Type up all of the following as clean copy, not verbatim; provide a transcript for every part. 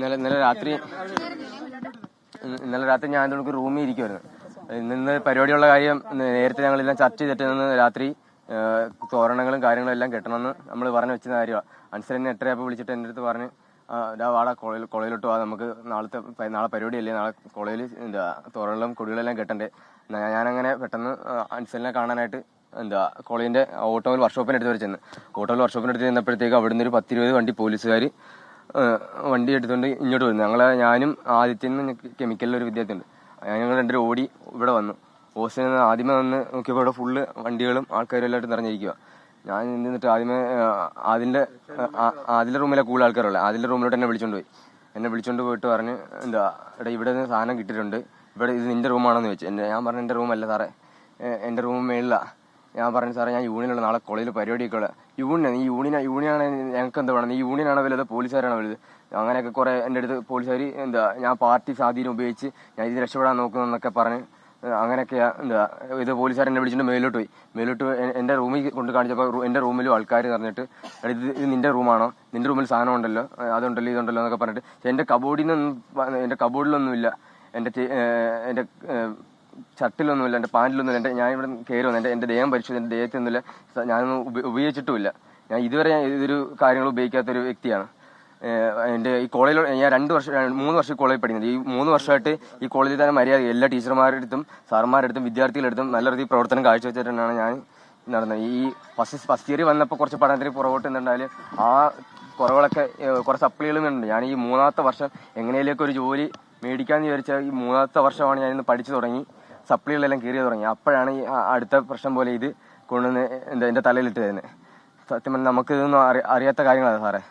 ഇന്നലെ രാത്രി ഞാൻ നമുക്ക് റൂമിൽ ഇരിക്കുമായിരുന്നു. ഇന്ന് പരിപാടിയുള്ള കാര്യം നേരത്തെ ഞങ്ങളെല്ലാം ചർച്ച ചെയ്തിട്ട് നിന്ന് രാത്രി തോരണങ്ങളും കാര്യങ്ങളും എല്ലാം കെട്ടണമെന്ന് നമ്മൾ പറഞ്ഞു വെച്ച കാര്യമാണ്. അൻസറിനെ 8:30 വിളിച്ചിട്ട് എൻ്റെ അടുത്ത് പറഞ്ഞ് വാടാ കോളേജിലോട്ട് വാ, നമുക്ക് നാളെ പരിപാടിയല്ലേ, നാളെ കോളേജിൽ തോരണങ്ങളും കൊടികളെല്ലാം കെട്ടണ്ടേ. ഞാനങ്ങനെ പെട്ടെന്ന് അൻസറിനെ കാണാനായിട്ട് കോളേജിൻ്റെ ഓട്ടോയിൽ വർക്ക്ഷോപ്പിൻ്റെ അടുത്ത് ചെന്ന് ചെന്നപ്പോഴത്തേക്ക് അവിടുന്ന് ഒരു 10-20 വണ്ടി പോലീസുകാർ വണ്ടി എടുത്തുകൊണ്ട് ഇങ്ങോട്ട് വരുന്നു. ഞാനും ആദിത്യനും കെമിക്കലിലൊരു വിദ്യാർത്ഥിയുണ്ട്, ഞങ്ങൾ രണ്ടുപേരും ഓടി ഇവിടെ വന്നു. ഹോസ്റ്റലിൽ നിന്ന് ആദ്യമേ വന്ന് നോക്കിയപ്പോൾ ഇവിടെ ഫുള്ള് വണ്ടികളും ആൾക്കാരും എല്ലായിട്ട് നിറഞ്ഞിരിക്കുക. ഞാൻ നിന്നിട്ട് ആദ്യമേ ആദിലെ റൂമിലെ കൂടുതൽ ആൾക്കാരുള്ളത്, ആദിലെ റൂമിലോട്ട് എന്നെ വിളിച്ചോണ്ട് പോയിട്ട് പറഞ്ഞ് എടാ ഇവിടെ നിന്ന് സാധനം കിട്ടിയിട്ടുണ്ട്, ഇവിടെ ഇത് നിന്റെ റൂമാണെന്ന് ചോദിച്ചു. ഞാൻ പറഞ്ഞു എൻ്റെ റൂമല്ല സാറേ, എൻ്റെ റൂം മേളിലാണ്. ഞാൻ പറഞ്ഞു സാറേ ഞാൻ യൂണിയനുള്ള, നാളെ കോളേജിൽ പരിപാടിയൊക്കെ ഉള്ള യൂണിയനാണ്, ഞങ്ങൾക്ക് എന്താ വേണം, നീ യൂണിയനാണോ വലുത് പോലീസുകാരാണോ വലുത്, അങ്ങനെയൊക്കെ കുറെ എൻ്റെ അടുത്ത് പോലീസുകാർ ഞാൻ പാർട്ടി സ്വാധീനം ഉപയോഗിച്ച് ഞാൻ ഇത് രക്ഷപ്പെടാൻ നോക്കുന്നു എന്നൊക്കെ പറഞ്ഞ് അങ്ങനെയൊക്കെയാ ഇത് പോലീസുകാർ എന്നെ വിളിച്ചിട്ട് മേലോട്ട് എൻ്റെ റൂമിൽ കൊണ്ട് കാണിച്ചപ്പോൾ എൻ്റെ റൂമിലും ആൾക്കാർ പറഞ്ഞിട്ട് ഇത് നിന്റെ റൂമാണോ, നിന്റെ റൂമിൽ സാധനം ഉണ്ടല്ലോ, അതുണ്ടല്ലോ ഇതുണ്ടല്ലോ എന്നൊക്കെ പറഞ്ഞിട്ട് എൻ്റെ കബോർഡിലൊന്നുമില്ല, എൻ്റെ ഷർട്ടിലൊന്നുമില്ല, എൻ്റെ പാൻറ്റിലൊന്നുമില്ല, ഞാൻ ഇവിടെ കയറി വന്നു എൻ്റെ ദേഹം പരിശോധിച്ചു, എൻ്റെ ദേഹത്തൊന്നുമില്ല, ഞാനൊന്നും ഉപയോഗിച്ചിട്ടുമില്ല. ഞാൻ ഇതുവരെ ഇതൊരു കാര്യങ്ങൾ ഉപയോഗിക്കാത്തൊരു വ്യക്തിയാണ്. എൻ്റെ ഈ കോളേജിൽ ഞാൻ 3 വർഷം കോളേജിൽ പഠിക്കുന്നത്. ഈ 3 വർഷമായിട്ട് ഈ കോളേജിൽ തന്നെ മര്യാദ എല്ലാ ടീച്ചർമാരുടെ അടുത്തും സാറന്മാരുടെ അടുത്തും വിദ്യാർത്ഥികളുടെ അടുത്തും നല്ല രീതിയിൽ പ്രവർത്തനം കാഴ്ചവെച്ചിട്ടാണ് ഞാൻ നടന്നത്. ഈ ഫസ്റ്റ് ഇയർ വന്നപ്പോൾ കുറച്ച് പഠനത്തിന് പുറകോട്ട് നിന്നുണ്ടായാലും ആ കുറവുകളൊക്കെ കുറേ സപ്ലികളും ഉണ്ട്. ഞാൻ ഈ 3ാമത്തെ വർഷം എങ്ങനെയൊക്കെ ഒരു ജോലി മേടിക്കാമെന്ന് വിചാരിച്ചാൽ ഈ 3ാമത്തെ വർഷമാണ് ഞാനിന്ന് പഠിച്ചു തുടങ്ങി, സപ്ലികളെല്ലാം കയറി തുടങ്ങി. അപ്പോഴാണ് ഈ അടുത്ത പ്രശ്നം പോലെ ഇത് കൊണ്ടുവന്ന് എൻ്റെ തലയിലിട്ട് തരുന്നത്. സത്യം പറഞ്ഞാൽ നമുക്ക് ഇതൊന്നും അറിയാത്ത കാര്യങ്ങളാണ് സാറേ.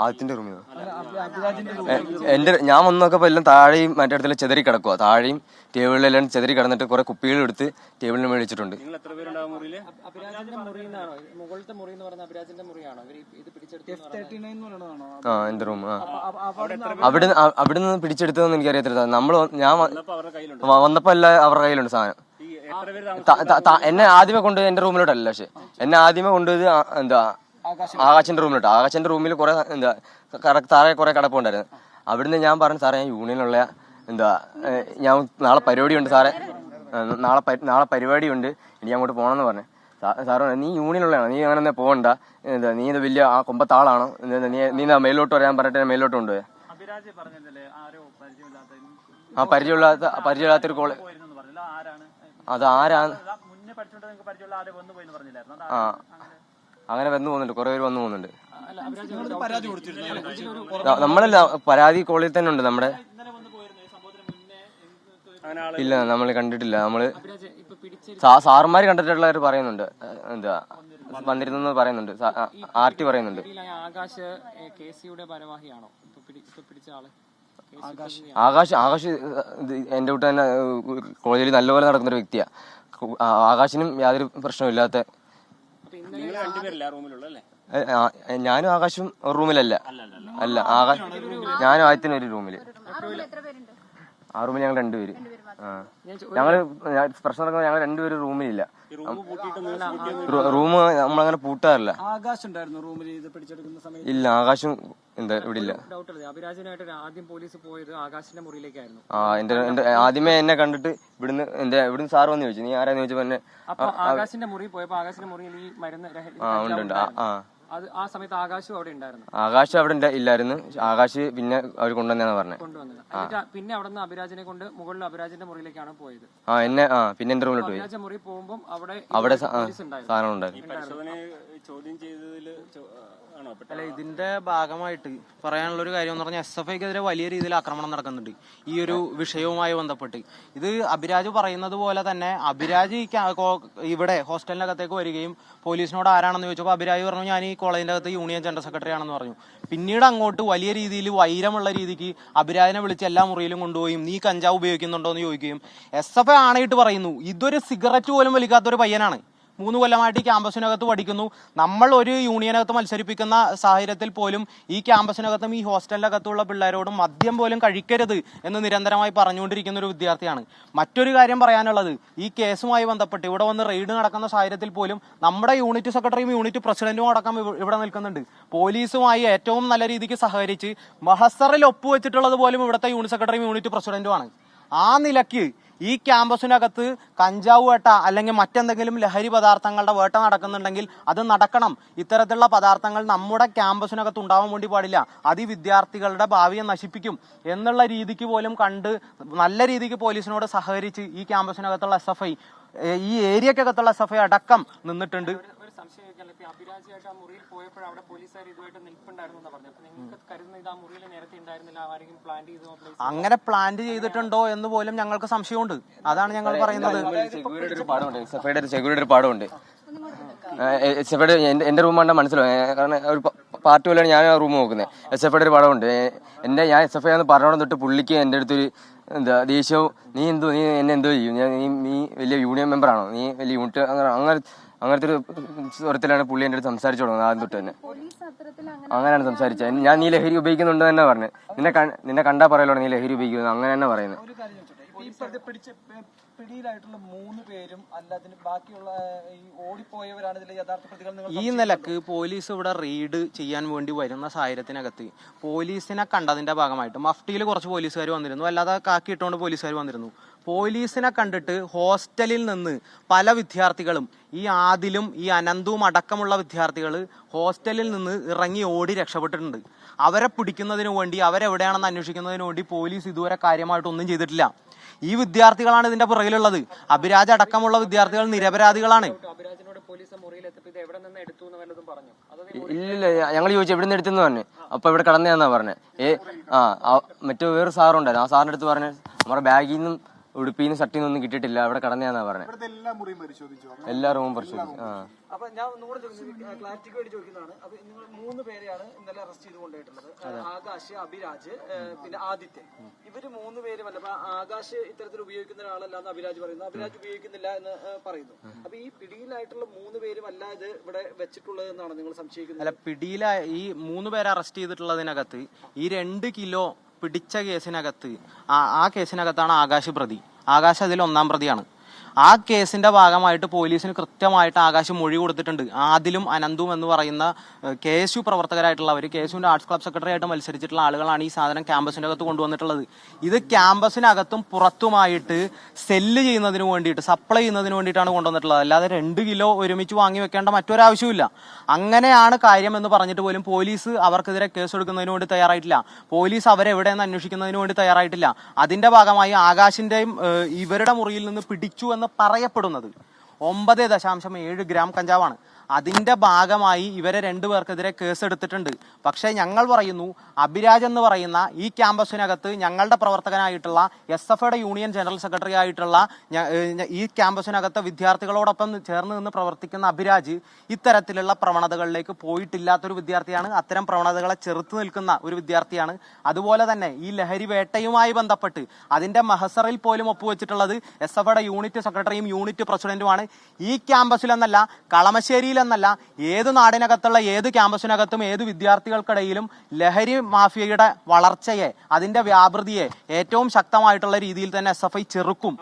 ആദ്യത്തിന്റെ റൂമിൽ ഞാൻ വന്ന് നോക്കപ്പോ എല്ലാം താഴെയും മറ്റേ അടുത്തെല്ലാം ചെതറി കിടക്കുക, താഴെയും ടേബിളിലെല്ലാം ചെതറി കിടന്നിട്ട് കുറെ കുപ്പികൾ എടുത്ത് ടേബിളിന് മേടിച്ചിട്ടുണ്ട്. എന്റെ റൂം അവിടുന്ന് പിടിച്ചെടുത്തതെന്ന് എനിക്കറിയത്തില്ല. ഞാൻ വന്നപ്പോ എല്ലാം അവരുടെ കയ്യിലുണ്ട് സാധനം. എന്നെ ആദ്യമേ കൊണ്ടുപോയി എന്റെ റൂമിലോട്ടല്ല, പക്ഷെ എന്നെ ആദ്യമേ കൊണ്ടുപോയത് ആകാശിന്റെ റൂമിലോട്ട്. ആകാശിന്റെ റൂമിൽ കുറെ താഴെ കുറെ കിടപ്പുണ്ടായിരുന്നു. അവിടുന്ന് ഞാൻ പറഞ്ഞു സാറേ ഞാൻ യൂണിയനുള്ള ഞാൻ നാളെ പരിപാടിയുണ്ട് സാറേ, നാളെ പരിപാടിയുണ്ട്, എനിക്ക് അങ്ങോട്ട് പോകണമെന്ന് പറഞ്ഞു. സാറ് നീ യൂണിയനുള്ളതാണോ, നീ അങ്ങനെ പോകണ്ട, നീ ഇത് വലിയ ആ കൊമ്പത്താളാണോ, നീ മേലോട്ട് വരാൻ പറഞ്ഞിട്ട് മേലോട്ട് കൊണ്ടുപോയി. പരിചയമില്ലാത്തൊരു കോളേജ് അത് ആരാണ് അങ്ങനെ വന്നു പോകുന്നുണ്ട്, കുറെ പേര് വന്നു പോകുന്നുണ്ട്. നമ്മളല്ല, പരാതി കോളേജിൽ തന്നെ ഉണ്ട് നമ്മുടെ. ഇല്ല നമ്മൾ കണ്ടിട്ടില്ല. നമ്മള് സാറുമാര് കണ്ടിട്ടുള്ളവർ പറയുന്നുണ്ട്, വന്നിരുന്നു പറയുന്നുണ്ട്, ആർടി പറയുന്നുണ്ട്. ആകാശ് എന്റെ കൂട്ട് തന്നെ കോളേജിൽ നല്ലപോലെ നടക്കുന്നൊരു വ്യക്തിയാ. ആകാശിനും യാതൊരു പ്രശ്നമില്ലാത്ത. ഞാനും ആകാശും റൂമിലല്ല, ഞാനും ആദ്യത്തിന് ഒരു റൂമില്. ആ റൂമിൽ ഞങ്ങൾ 2 പേര്. ഞങ്ങള് പ്രശ്നം നടക്കുന്നത് ഞങ്ങൾ 2 പേര് റൂമിലില്ല. റൂം നമ്മളങ്ങനെ പൂട്ടാറില്ല. ഇല്ല, ആകാശം ഇവിടെ ഇല്ല. ആദ്യമേ എന്നെ കണ്ടിട്ട് ഇവിടുന്ന് സാറ് വന്ന് ചോദിച്ചു, നീ ആരാന്ന് ചോദിച്ചപ്പോ എന്നെ ആകാശിന്റെ മുറി പോയപ്പോ ആകാശിന്റെ മുറിയിൽ ഈ മരുന്ന് ഉണ്ട്. ആ സമയത്ത് ആകാശും അവിടെ ഉണ്ടായിരുന്നു. ആകാശ് അവിടെ ഇല്ലായിരുന്നു. ആകാശ് പിന്നെ അവർ കൊണ്ടുവന്നാണ് പറഞ്ഞത്. പിന്നെ അവിടെ നിന്ന് അഭിരാജിനെ കൊണ്ട് മുകളിൽ അഭിരാജിന്റെ മുറിയിലേക്കാണ് പോയത്. എന്നെ പിന്നെ എന്റെ റൂമിലോട്ട് പോയി. മുറി പോകുമ്പോൾ അവിടെ സാധനം ഉണ്ടായിരുന്നു. അല്ല, ഇതിന്റെ ഭാഗമായിട്ട് പറയാനുള്ള ഒരു കാര്യം എന്ന് പറഞ്ഞാൽ SFIക്കെതിരെ വലിയ രീതിയിൽ ആക്രമണം നടക്കുന്നുണ്ട് ഈ ഒരു വിഷയവുമായി ബന്ധപ്പെട്ട്. ഇത് അഭിരാജ് പറയുന്നത് പോലെ തന്നെ അഭിരാജ് ഇവിടെ ഹോസ്റ്റലിനകത്തേക്ക് വരികയും പോലീസിനോട് ആരാണെന്ന് ചോദിച്ചപ്പോൾ അഭിരാജ് പറഞ്ഞു ഞാൻ ഈ കോളേജിന്റെ അകത്ത് യൂണിയൻ ജനറൽ സെക്രട്ടറി ആണെന്ന് പറഞ്ഞു. പിന്നീട് അങ്ങോട്ട് വലിയ രീതിയിൽ വൈരമുള്ള രീതിക്ക് അഭിരാജിനെ വിളിച്ച് എല്ലാ മുറിയിലും കൊണ്ടുപോയും നീ കഞ്ചാവ് ഉപയോഗിക്കുന്നുണ്ടോ എന്ന് ചോദിക്കുകയും SFI ആണയിട്ട് പറയുന്നു ഇതൊരു സിഗരറ്റ് പോലും വലിക്കാത്തൊരു പയ്യനാണ്. 3 കൊല്ലമായിട്ട് ഈ ക്യാമ്പസിനകത്ത് പഠിക്കുന്നു. നമ്മൾ ഒരു യൂണിയനകത്ത് മത്സരിപ്പിക്കുന്ന സാഹചര്യത്തിൽ പോലും ഈ ക്യാമ്പസിനകത്തും ഈ ഹോസ്റ്റലിനകത്തുള്ള പിള്ളേരോടും മദ്യം പോലും കഴിക്കരുത് എന്ന് നിരന്തരമായി പറഞ്ഞുകൊണ്ടിരിക്കുന്ന ഒരു വിദ്യാർത്ഥിയാണ്. മറ്റൊരു കാര്യം പറയാനുള്ളത്, ഈ കേസുമായി ബന്ധപ്പെട്ട് ഇവിടെ വന്ന് റെയ്ഡ് നടക്കുന്ന സാഹചര്യത്തിൽ പോലും നമ്മുടെ യൂണിറ്റ് സെക്രട്ടറിയും യൂണിറ്റ് പ്രസിഡന്റും അടക്കം ഇവിടെ നിൽക്കുന്നുണ്ട്. പോലീസുമായി ഏറ്റവും നല്ല രീതിക്ക് സഹകരിച്ച് മഹസറിൽ ഒപ്പുവെച്ചിട്ടുള്ളത് പോലും ഇവിടുത്തെ യൂണിറ്റ് സെക്രട്ടറിയും യൂണിറ്റ് പ്രസിഡന്റുമാണ്. ആ നിലയ്ക്ക് ഈ ക്യാമ്പസിനകത്ത് കഞ്ചാവ് വേട്ട അല്ലെങ്കിൽ മറ്റെന്തെങ്കിലും ലഹരി പദാർത്ഥങ്ങളുടെ വേട്ട നടക്കുന്നുണ്ടെങ്കിൽ അത് നടക്കണം. ഇത്തരത്തിലുള്ള പദാർത്ഥങ്ങൾ നമ്മുടെ ക്യാമ്പസിനകത്ത് ഉണ്ടാവാൻ വേണ്ടി പാടില്ല. അത് ഈ വിദ്യാർത്ഥികളുടെ ഭാവിയെ നശിപ്പിക്കും എന്നുള്ള രീതിക്ക് പോലും കണ്ട് നല്ല രീതിക്ക് പോലീസിനോട് സഹകരിച്ച് ഈ ക്യാമ്പസിനകത്തുള്ള SFI, ഈ ഏരിയക്കകത്തുള്ള SFI അടക്കം നിന്നിട്ടുണ്ട്. അഭിരാജിയായിട്ട് ആ മുറിയിൽ പോയപ്പോൾ അവിടെ പോലീസുകാർ ഇതുമായിട്ട് നിൽപ്പുണ്ടായിരുന്നു എന്ന് പറഞ്ഞു. അപ്പൊ നിങ്ങൾക്ക് കരുതുന്ന ഇത് ആ മുറിയിൽ നേരത്തെ ഉണ്ടായിരുന്നില്ല, ആരെങ്കിലും പ്ലാൻ ചെയ്തോ? അങ്ങനെ പ്ലാൻ ചെയ്തിട്ടുണ്ടോ എന്ന് പോലും ഞങ്ങൾക്ക് സംശയമുണ്ട്. അതാണ് ഞങ്ങൾ പറയുന്നത്. സെഫയുടെ ഒരു പാഠമുണ്ട്. സെഫയുടെ എന്റെ റൂം കണ്ടാൽ മനസ്സിലാവും. കാരണം ഒരു പാർട്ടി പോലെയാണ് ഞാൻ ആ റൂം നോക്കുന്നത്. SFയുടെ ഒരു പാഠമുണ്ട്. ഞാൻ SFI എന്ന് പറഞ്ഞോളം തൊട്ട് പുള്ളിക്ക് എൻ്റെ അടുത്തൊരു ദേഷ്യവും, നീ എന്നെ എന്തോ ചെയ്യും, നീ വലിയ യൂണിയൻ മെമ്പറാണോ, നീ വലിയ യൂണിറ്റ് അങ്ങനത്തെ ഒരു സ്വരത്തിലാണ് പുള്ളി എൻ്റെ അടുത്ത് സംസാരിച്ചു തുടങ്ങുന്നത്. ആദ്യം തൊട്ട് തന്നെ അങ്ങനെയാണ് സംസാരിച്ചത്. ഞാൻ നീ ലഹരി ഉപയോഗിക്കുന്നുണ്ട് തന്നെ പറഞ്ഞു. നിന്നെ കണ്ടാ പറയല്ലോ നീ ലഹരി ഉപയോഗിക്കുന്നു, അങ്ങനെ തന്നെ പറയുന്നത്. പിടിയിലായിട്ടുള്ള 3 പേരും അല്ലാതെ ബാക്കിയുള്ള ഈ ഓടിപ്പോയവരാണ് ഇതിലെ യഥാർത്ഥ പ്രതികൾ. ഈ നിലക്ക് പോലീസ് ഇവിടെ റെയ്ഡ് ചെയ്യാൻ വേണ്ടി വരുന്ന സാഹചര്യത്തിനകത്ത് പോലീസിനെ കണ്ടതിന്റെ ഭാഗമായിട്ട് മഫ്റ്റിയിൽ കുറച്ച് പോലീസുകാർ വന്നിരുന്നു, അല്ലാതെ കാക്കിയിട്ടുകൊണ്ട് പോലീസുകാർ വന്നിരുന്നു. പോലീസിനെ കണ്ടിട്ട് ഹോസ്റ്റലിൽ നിന്ന് പല വിദ്യാർത്ഥികളും, ഈ ആദിലും ഈ അനന്തും അടക്കമുള്ള വിദ്യാർത്ഥികൾ ഹോസ്റ്റലിൽ നിന്ന് ഇറങ്ങി ഓടി രക്ഷപ്പെട്ടിട്ടുണ്ട്. അവരെ പിടിക്കുന്നതിന് വേണ്ടി, അവരെവിടെയാണെന്ന് അന്വേഷിക്കുന്നതിന് വേണ്ടി പോലീസ് ഇതുവരെ കാര്യമായിട്ടൊന്നും ചെയ്തിട്ടില്ല. ഈ വിദ്യാർത്ഥികളാണ് ഇതിന്റെ പുറകിലുള്ളത്. അഭിരാജ് അടക്കമുള്ള വിദ്യാർത്ഥികൾ നിരപരാധികളാണ്. ഇല്ലില്ല, ഞങ്ങൾ ചോദിച്ചു എവിടെ നിന്ന് എടുത്തെന്ന് പറഞ്ഞു. അപ്പൊ ഇവിടെ കടന്നതാന്നാ പറഞ്ഞത്. മറ്റു വേറെ സാറുണ്ടായിരുന്നു. ആ സാറിന്റെ അടുത്ത് പറഞ്ഞു നമ്മുടെ ബാഗിൽ നിന്നും ഉടുപ്പിന്ന് ഷർട്ടിൽ ഒന്നും കിട്ടിയിട്ടില്ല, അവിടെ കടന്നതാന്നാ പറഞ്ഞത്. എല്ലാ റൂമും പരിശോധിച്ചു. അപ്പൊ ഞാൻ ഒന്നുകൂടെ ക്ലാരിറ്റിക്ക് വേണ്ടി ചോദിക്കുന്നതാണ്. അപ്പൊ നിങ്ങൾ 3 പേരെയാണ് ഇന്നലെ അറസ്റ്റ് ചെയ്ത് കൊണ്ടുപോയിട്ടുള്ളത്. ആകാശ്, അഭിരാജ്, പിന്നെ ആദിത്യൻ. ഇവര് 3 പേരുമല്ല. അപ്പൊ ആകാശ് ഇത്തരത്തിൽ ഉപയോഗിക്കുന്ന ഒരാളല്ലാന്ന് അഭിരാജ് പറയുന്നു, അഭിരാജ് ഉപയോഗിക്കുന്നില്ല എന്ന് പറയുന്നു. അപ്പൊ ഈ പിടിയിലായിട്ടുള്ള 3 പേരും അല്ല ഇത് ഇവിടെ വെച്ചിട്ടുള്ളത് എന്നാണ് നിങ്ങൾ സംശയിക്കുന്നത്? അല്ല, ഈ 3 പേരെ അറസ്റ്റ് ചെയ്തിട്ടുള്ളതിനകത്ത് ഈ 2 കിലോ പിടിച്ച കേസിനകത്ത് ആ കേസിനകത്താണ് ആകാശ് പ്രതി. ആകാശ് അതിൽ 1ാം പ്രതിയാണ്. ആ കേസിന്റെ ഭാഗമായിട്ട് പോലീസിന് കൃത്യമായിട്ട് ആകാശ് മൊഴി കൊടുത്തിട്ടുണ്ട്. ആദിലും അനന്തും എന്ന് പറയുന്ന KSU പ്രവർത്തകരായിട്ടുള്ളവർ, KSUവിന്റെ ആർട്സ് ക്ലബ് സെക്രട്ടറി ആയിട്ട് മത്സരിച്ചിട്ടുള്ള ആളുകളാണ് ഈ സാധനം ക്യാമ്പസിന്റെ അകത്ത് കൊണ്ടുവന്നിട്ടുള്ളത്. ഇത് ക്യാമ്പസിനകത്തും പുറത്തുമായിട്ട് സെല്ല് ചെയ്യുന്നതിന് വേണ്ടിയിട്ട്, സപ്ലൈ ചെയ്യുന്നതിന് വേണ്ടിയിട്ടാണ് കൊണ്ടുവന്നിട്ടുള്ളത്. അല്ലാതെ 2 കിലോ ഒരുമിച്ച് വാങ്ങി വെക്കേണ്ട മറ്റൊരാവശ്യമില്ല. അങ്ങനെയാണ് കാര്യം എന്ന് പറഞ്ഞിട്ട് പോലും പോലീസ് അവർക്കെതിരെ കേസെടുക്കുന്നതിന് വേണ്ടി തയ്യാറായിട്ടില്ല. പോലീസ് അവരെവിടെയെന്ന് അന്വേഷിക്കുന്നതിന് വേണ്ടി തയ്യാറായിട്ടില്ല. അതിന്റെ ഭാഗമായി ആകാശിന്റെയും ഇവരുടെ മുറിയിൽ നിന്ന് പിടിച്ചു എന്ന് പറയപ്പെടുന്നത് 9.7 ഗ്രാം കഞ്ചാവാണ്. അതിന്റെ ഭാഗമായി ഇവരെ 2 പേർക്കെതിരെ കേസെടുത്തിട്ടുണ്ട്. പക്ഷേ ഞങ്ങൾ പറയുന്നു, അഭിരാജ് എന്ന് പറയുന്ന ഈ ക്യാമ്പസിനകത്ത് ഞങ്ങളുടെ പ്രവർത്തകനായിട്ടുള്ള SFIയുടെ യൂണിയൻ ജനറൽ സെക്രട്ടറി ആയിട്ടുള്ള ഈ ക്യാമ്പസിനകത്തെ വിദ്യാർത്ഥികളോടൊപ്പം ചേർന്ന് നിന്ന് പ്രവർത്തിക്കുന്ന അഭിരാജ് ഇത്തരത്തിലുള്ള പ്രവണതകളിലേക്ക് പോയിട്ടില്ലാത്തൊരു വിദ്യാർത്ഥിയാണ്. അത്തരം പ്രവണതകളെ ചെറുത്ത് നിൽക്കുന്ന ഒരു വിദ്യാർത്ഥിയാണ്. അതുപോലെ തന്നെ ഈ ലഹരി വേട്ടയുമായി ബന്ധപ്പെട്ട് അതിന്റെ മഹസറിൽ പോലും ഒപ്പുവെച്ചിട്ടുള്ളത് SFIയുടെ യൂണിറ്റ് സെക്രട്ടറിയും യൂണിറ്റ് പ്രസിഡന്റുമാണ്. ഈ ക്യാമ്പസിലെന്നല്ല, കളമശ്ശേരി എന്നല്ല, ഏത് നാടിനകത്തുള്ള ഏത് ക്യാമ്പസിനകത്തും ഏത് വിദ്യാർത്ഥികൾക്കിടയിലും ലഹരി മാഫിയയുടെ വളർച്ചയെ, അതിന്റെ വ്യാപൃതിയെ ഏറ്റവും ശക്തമായിട്ടുള്ള രീതിയിൽ തന്നെ SFI ചെറുക്കും.